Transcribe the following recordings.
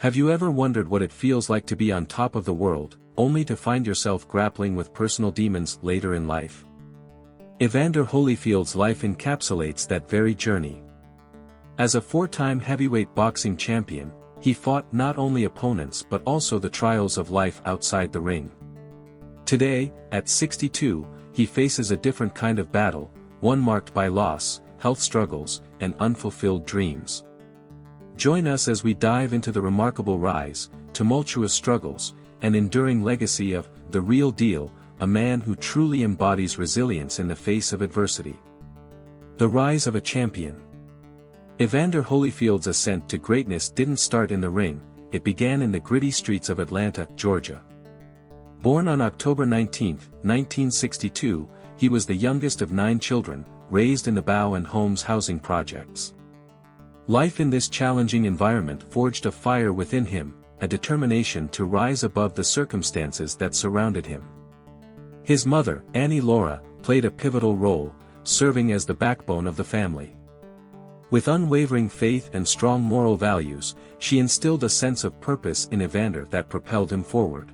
Have you ever wondered what it feels like to be on top of the world, only to find yourself grappling with personal demons later in life? Evander Holyfield's life encapsulates that very journey. As a four-time heavyweight boxing champion, he fought not only opponents but also the trials of life outside the ring. Today, at 62, he faces a different kind of battle, one marked by loss, health struggles, and unfulfilled dreams. Join us as we dive into the remarkable rise, tumultuous struggles, and enduring legacy of The Real Deal, a man who truly embodies resilience in the face of adversity. The rise of a champion. Evander Holyfield's ascent to greatness didn't start in the ring, it began in the gritty streets of Atlanta, Georgia. Born on October 19, 1962, he was the youngest of 9 children, raised in the Bow and Holmes housing projects. Life in this challenging environment forged a fire within him, a determination to rise above the circumstances that surrounded him. His mother, Annie Laura, played a pivotal role, serving as the backbone of the family. With unwavering faith and strong moral values, she instilled a sense of purpose in Evander that propelled him forward.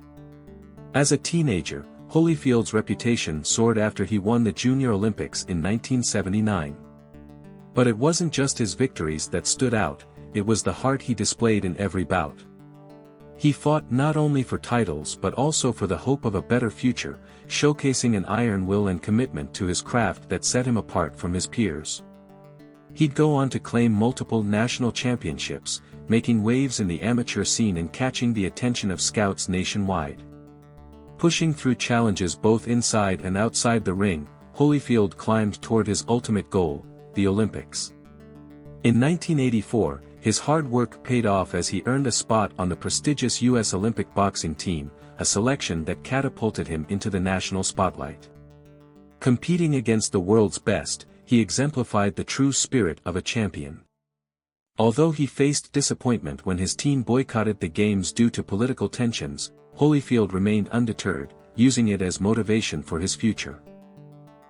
As a teenager, Holyfield's reputation soared after he won the Junior Olympics in 1979. But it wasn't just his victories that stood out, it was the heart he displayed in every bout. He fought not only for titles but also for the hope of a better future, showcasing an iron will and commitment to his craft that set him apart from his peers. He'd go on to claim multiple national championships, making waves in the amateur scene and catching the attention of scouts nationwide. Pushing through challenges both inside and outside the ring, Holyfield climbed toward his ultimate goal, the Olympics. In 1984, his hard work paid off as he earned a spot on the prestigious U.S. Olympic boxing team, a selection that catapulted him into the national spotlight. Competing against the world's best, he exemplified the true spirit of a champion. Although he faced disappointment when his team boycotted the games due to political tensions, Holyfield remained undeterred, using it as motivation for his future.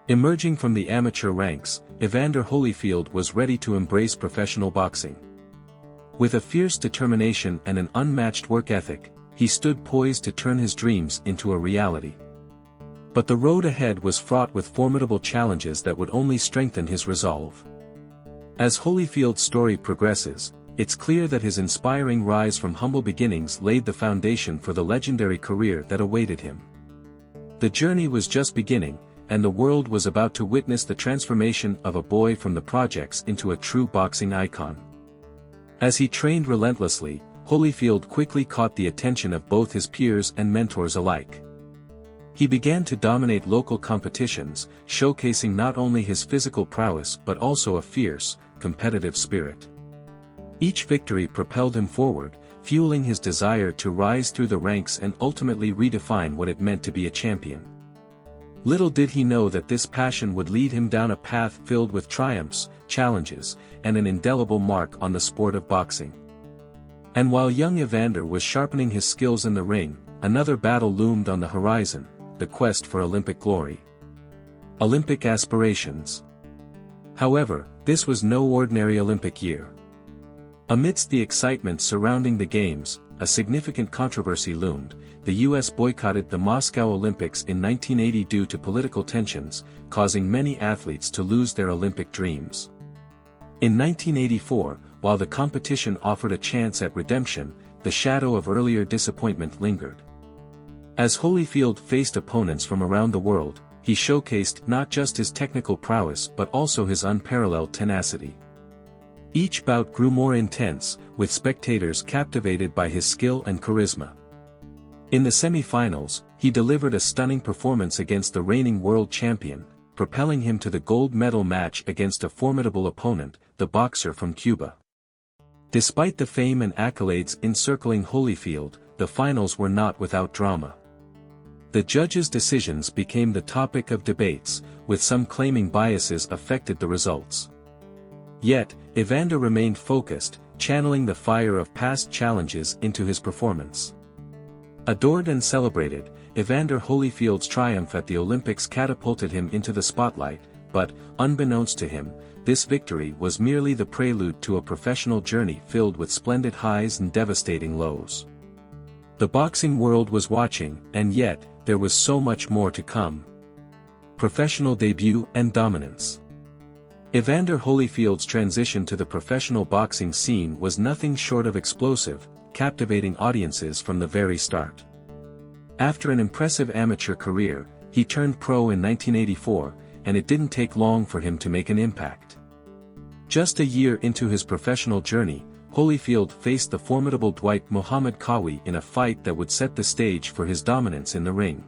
Emerging from the amateur ranks, Evander Holyfield was ready to embrace professional boxing. With a fierce determination and an unmatched work ethic, he stood poised to turn his dreams into a reality. But the road ahead was fraught with formidable challenges that would only strengthen his resolve. As Holyfield's story progresses, it's clear that his inspiring rise from humble beginnings laid the foundation for the legendary career that awaited him. The journey was just beginning, and the world was about to witness the transformation of a boy from the projects into a true boxing icon. As he trained relentlessly, Holyfield quickly caught the attention of both his peers and mentors alike. He began to dominate local competitions, showcasing not only his physical prowess but also a fierce, competitive spirit. Each victory propelled him forward, fueling his desire to rise through the ranks and ultimately redefine what it meant to be a champion. Little did he know that this passion would lead him down a path filled with triumphs, challenges, and an indelible mark on the sport of boxing. And while young Evander was sharpening his skills in the ring, another battle loomed on the horizon, the quest for Olympic glory. Olympic aspirations. However, this was no ordinary Olympic year. Amidst the excitement surrounding the Games, a significant controversy loomed. The U.S. boycotted the Moscow Olympics in 1980 due to political tensions, causing many athletes to lose their Olympic dreams. In 1984, while the competition offered a chance at redemption, the shadow of earlier disappointment lingered. As Holyfield faced opponents from around the world, he showcased not just his technical prowess but also his unparalleled tenacity. Each bout grew more intense, with spectators captivated by his skill and charisma. In the semi-finals, he delivered a stunning performance against the reigning world champion, propelling him to the gold medal match against a formidable opponent, the boxer from Cuba. Despite the fame and accolades encircling Holyfield, the finals were not without drama. The judges' decisions became the topic of debates, with some claiming biases affected the results. Yet, Evander remained focused, channeling the fire of past challenges into his performance. Adored and celebrated, Evander Holyfield's triumph at the Olympics catapulted him into the spotlight, but, unbeknownst to him, this victory was merely the prelude to a professional journey filled with splendid highs and devastating lows. The boxing world was watching, and yet, there was so much more to come. Professional debut and dominance. Evander Holyfield's transition to the professional boxing scene was nothing short of explosive, captivating audiences from the very start. After an impressive amateur career, he turned pro in 1984, and it didn't take long for him to make an impact. Just a year into his professional journey, Holyfield faced the formidable Dwight Muhammad Qawi in a fight that would set the stage for his dominance in the ring.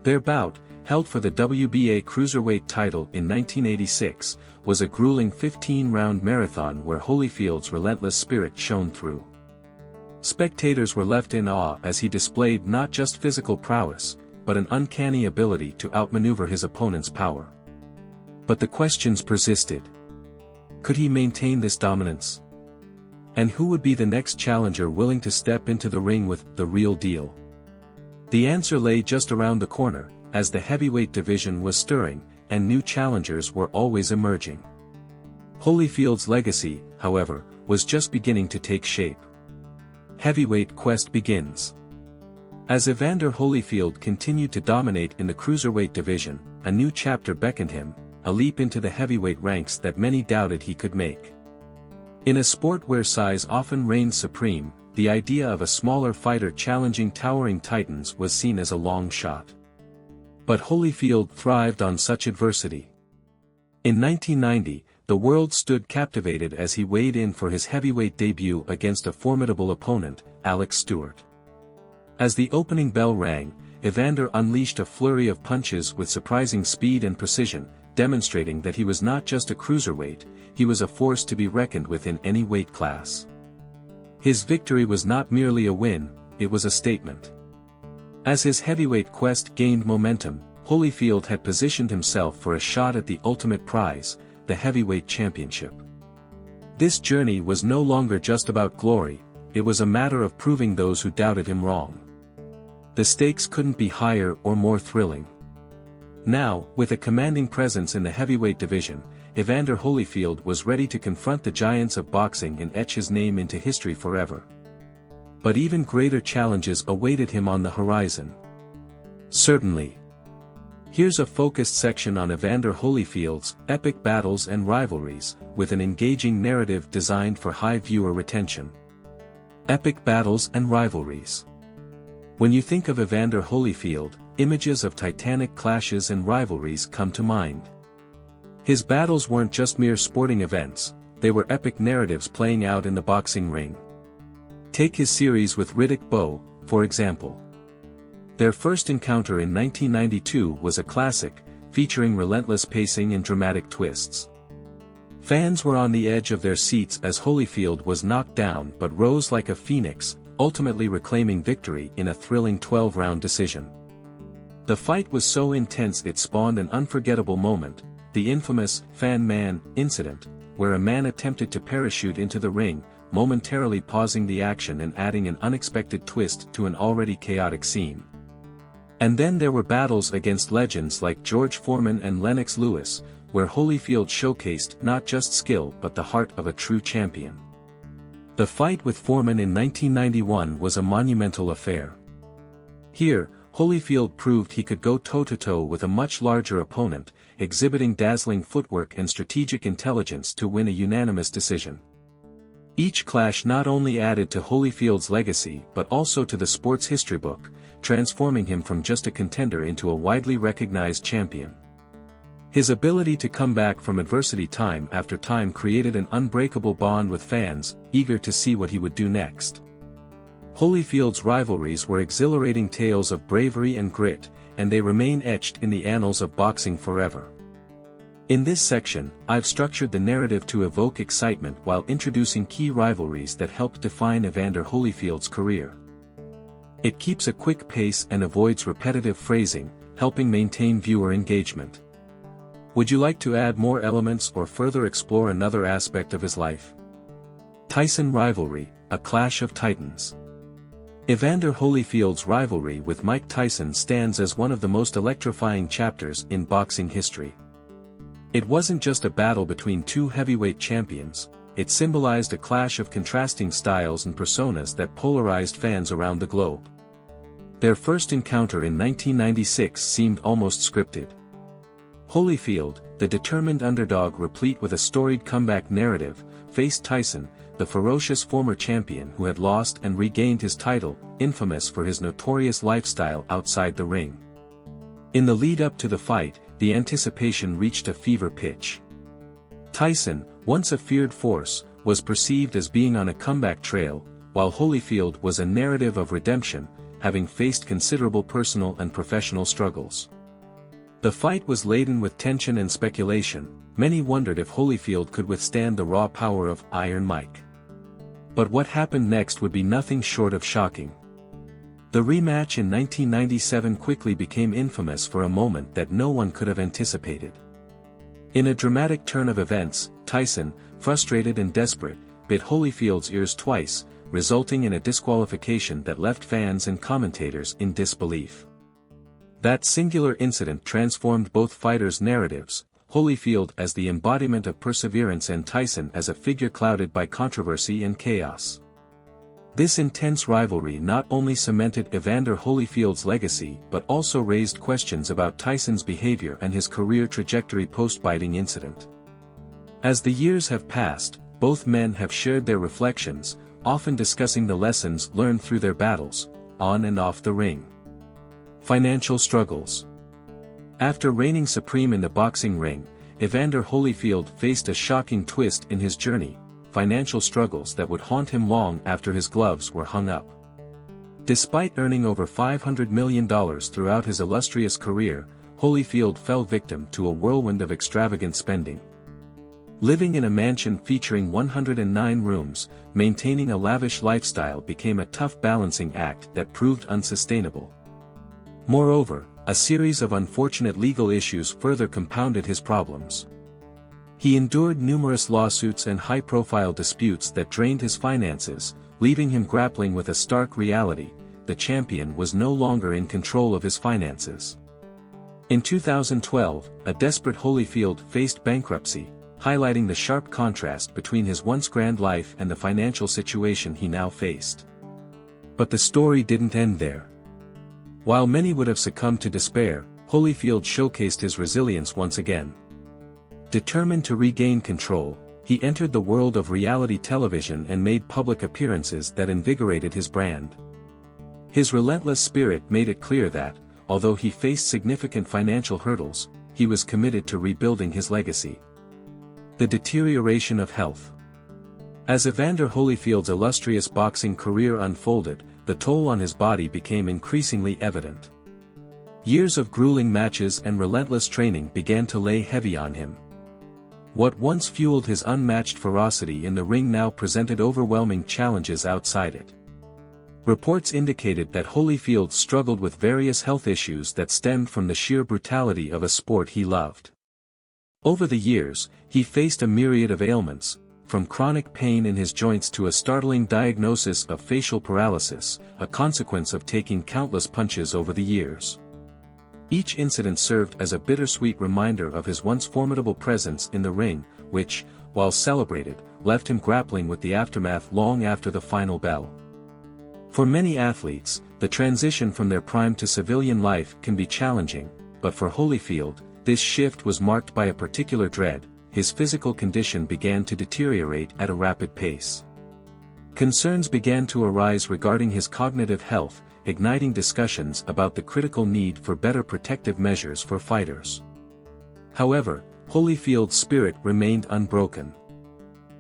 Their bout, held for the WBA cruiserweight title in 1986, was a grueling 15-round marathon where Holyfield's relentless spirit shone through. Spectators were left in awe as he displayed not just physical prowess, but an uncanny ability to outmaneuver his opponent's power. But the questions persisted. Could he maintain this dominance? And who would be the next challenger willing to step into the ring with the real deal? The answer lay just around the corner, as the heavyweight division was stirring, and new challengers were always emerging. Holyfield's legacy, however, was just beginning to take shape. Heavyweight quest begins. As Evander Holyfield continued to dominate in the cruiserweight division, a new chapter beckoned him, a leap into the heavyweight ranks that many doubted he could make. In a sport where size often reigns supreme, the idea of a smaller fighter challenging towering titans was seen as a long shot. But Holyfield thrived on such adversity. In 1990, the world stood captivated as he weighed in for his heavyweight debut against a formidable opponent, Alex Stewart. As the opening bell rang, Evander unleashed a flurry of punches with surprising speed and precision, demonstrating that he was not just a cruiserweight, he was a force to be reckoned with in any weight class. His victory was not merely a win, it was a statement. As his heavyweight quest gained momentum, Holyfield had positioned himself for a shot at the ultimate prize, the heavyweight championship. This journey was no longer just about glory, it was a matter of proving those who doubted him wrong. The stakes couldn't be higher or more thrilling. Now, with a commanding presence in the heavyweight division, Evander Holyfield was ready to confront the giants of boxing and etch his name into history forever. But even greater challenges awaited him on the horizon. Certainly. Here's a focused section on Evander Holyfield's epic battles and rivalries, with an engaging narrative designed for high viewer retention. Epic battles and rivalries. When you think of Evander Holyfield, images of titanic clashes and rivalries come to mind. His battles weren't just mere sporting events, they were epic narratives playing out in the boxing ring. Take his series with Riddick Bowe, for example. Their first encounter in 1992 was a classic, featuring relentless pacing and dramatic twists. Fans were on the edge of their seats as Holyfield was knocked down but rose like a phoenix, ultimately reclaiming victory in a thrilling 12-round decision. The fight was so intense it spawned an unforgettable moment, the infamous Fan Man incident, where a man attempted to parachute into the ring, momentarily pausing the action and adding an unexpected twist to an already chaotic scene. And then there were battles against legends like George Foreman and Lennox Lewis, where Holyfield showcased not just skill but the heart of a true champion. The fight with Foreman in 1991 was a monumental affair. Here, Holyfield proved he could go toe-to-toe with a much larger opponent, exhibiting dazzling footwork and strategic intelligence to win a unanimous decision. Each clash not only added to Holyfield's legacy but also to the sport's history book, transforming him from just a contender into a widely recognized champion. His ability to come back from adversity time after time created an unbreakable bond with fans, eager to see what he would do next. Holyfield's rivalries were exhilarating tales of bravery and grit, and they remain etched in the annals of boxing forever. In this section, I've structured the narrative to evoke excitement while introducing key rivalries that helped define Evander Holyfield's career. It keeps a quick pace and avoids repetitive phrasing, helping maintain viewer engagement. Would you like to add more elements or further explore another aspect of his life? Tyson rivalry, a clash of titans. Evander Holyfield's rivalry with Mike Tyson stands as one of the most electrifying chapters in boxing history. It wasn't just a battle between two heavyweight champions, it symbolized a clash of contrasting styles and personas that polarized fans around the globe. Their first encounter in 1996 seemed almost scripted. Holyfield, the determined underdog replete with a storied comeback narrative, faced Tyson, the ferocious former champion who had lost and regained his title, infamous for his notorious lifestyle outside the ring. In the lead-up to the fight, the anticipation reached a fever pitch. Tyson, once a feared force, was perceived as being on a comeback trail, while Holyfield was a narrative of redemption, having faced considerable personal and professional struggles. The fight was laden with tension and speculation. Many wondered if Holyfield could withstand the raw power of Iron Mike. But what happened next would be nothing short of shocking. The rematch in 1997 quickly became infamous for a moment that no one could have anticipated. In a dramatic turn of events, Tyson, frustrated and desperate, bit Holyfield's ears twice, resulting in a disqualification that left fans and commentators in disbelief. That singular incident transformed both fighters' narratives, Holyfield as the embodiment of perseverance and Tyson as a figure clouded by controversy and chaos. This intense rivalry not only cemented Evander Holyfield's legacy but also raised questions about Tyson's behavior and his career trajectory post-biting incident. As the years have passed, both men have shared their reflections, often discussing the lessons learned through their battles, on and off the ring. Financial struggles. After reigning supreme in the boxing ring, Evander Holyfield faced a shocking twist in his journey, financial struggles that would haunt him long after his gloves were hung up. Despite earning over $500 million throughout his illustrious career, Holyfield fell victim to a whirlwind of extravagant spending. Living in a mansion featuring 109 rooms, maintaining a lavish lifestyle became a tough balancing act that proved unsustainable. Moreover, a series of unfortunate legal issues further compounded his problems. He endured numerous lawsuits and high-profile disputes that drained his finances, leaving him grappling with a stark reality: the champion was no longer in control of his finances. In 2012, a desperate Holyfield faced bankruptcy, highlighting the sharp contrast between his once grand life and the financial situation he now faced. But the story didn't end there. While many would have succumbed to despair, Holyfield showcased his resilience once again. Determined to regain control, he entered the world of reality television and made public appearances that invigorated his brand. His relentless spirit made it clear that, although he faced significant financial hurdles, he was committed to rebuilding his legacy. The deterioration of health. As Evander Holyfield's illustrious boxing career unfolded, the toll on his body became increasingly evident. Years of grueling matches and relentless training began to lay heavy on him. What once fueled his unmatched ferocity in the ring now presented overwhelming challenges outside it. Reports indicated that Holyfield struggled with various health issues that stemmed from the sheer brutality of a sport he loved. Over the years, he faced a myriad of ailments, from chronic pain in his joints to a startling diagnosis of facial paralysis, a consequence of taking countless punches over the years. Each incident served as a bittersweet reminder of his once formidable presence in the ring, which, while celebrated, left him grappling with the aftermath long after the final bell. For many athletes, the transition from their prime to civilian life can be challenging, but for Holyfield, this shift was marked by a particular dread: his physical condition began to deteriorate at a rapid pace. Concerns began to arise regarding his cognitive health, igniting discussions about the critical need for better protective measures for fighters. However, Holyfield's spirit remained unbroken.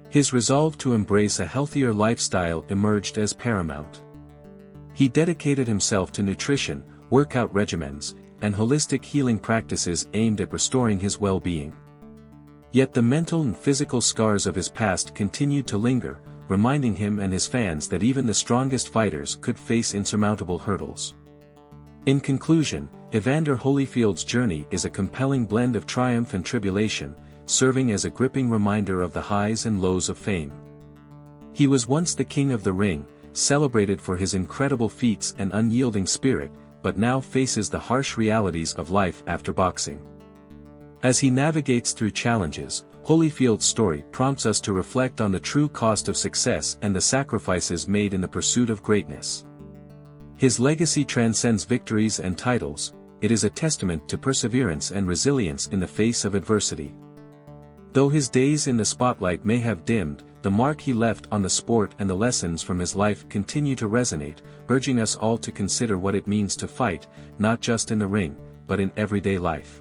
His resolve to embrace a healthier lifestyle emerged as paramount. He dedicated himself to nutrition, workout regimens, and holistic healing practices aimed at restoring his well-being. Yet the mental and physical scars of his past continued to linger, reminding him and his fans that even the strongest fighters could face insurmountable hurdles. In conclusion, Evander Holyfield's journey is a compelling blend of triumph and tribulation, serving as a gripping reminder of the highs and lows of fame. He was once the king of the ring, celebrated for his incredible feats and unyielding spirit, but now faces the harsh realities of life after boxing. As he navigates through challenges, Holyfield's story prompts us to reflect on the true cost of success and the sacrifices made in the pursuit of greatness. His legacy transcends victories and titles. It is a testament to perseverance and resilience in the face of adversity. Though his days in the spotlight may have dimmed, the mark he left on the sport and the lessons from his life continue to resonate, urging us all to consider what it means to fight, not just in the ring, but in everyday life.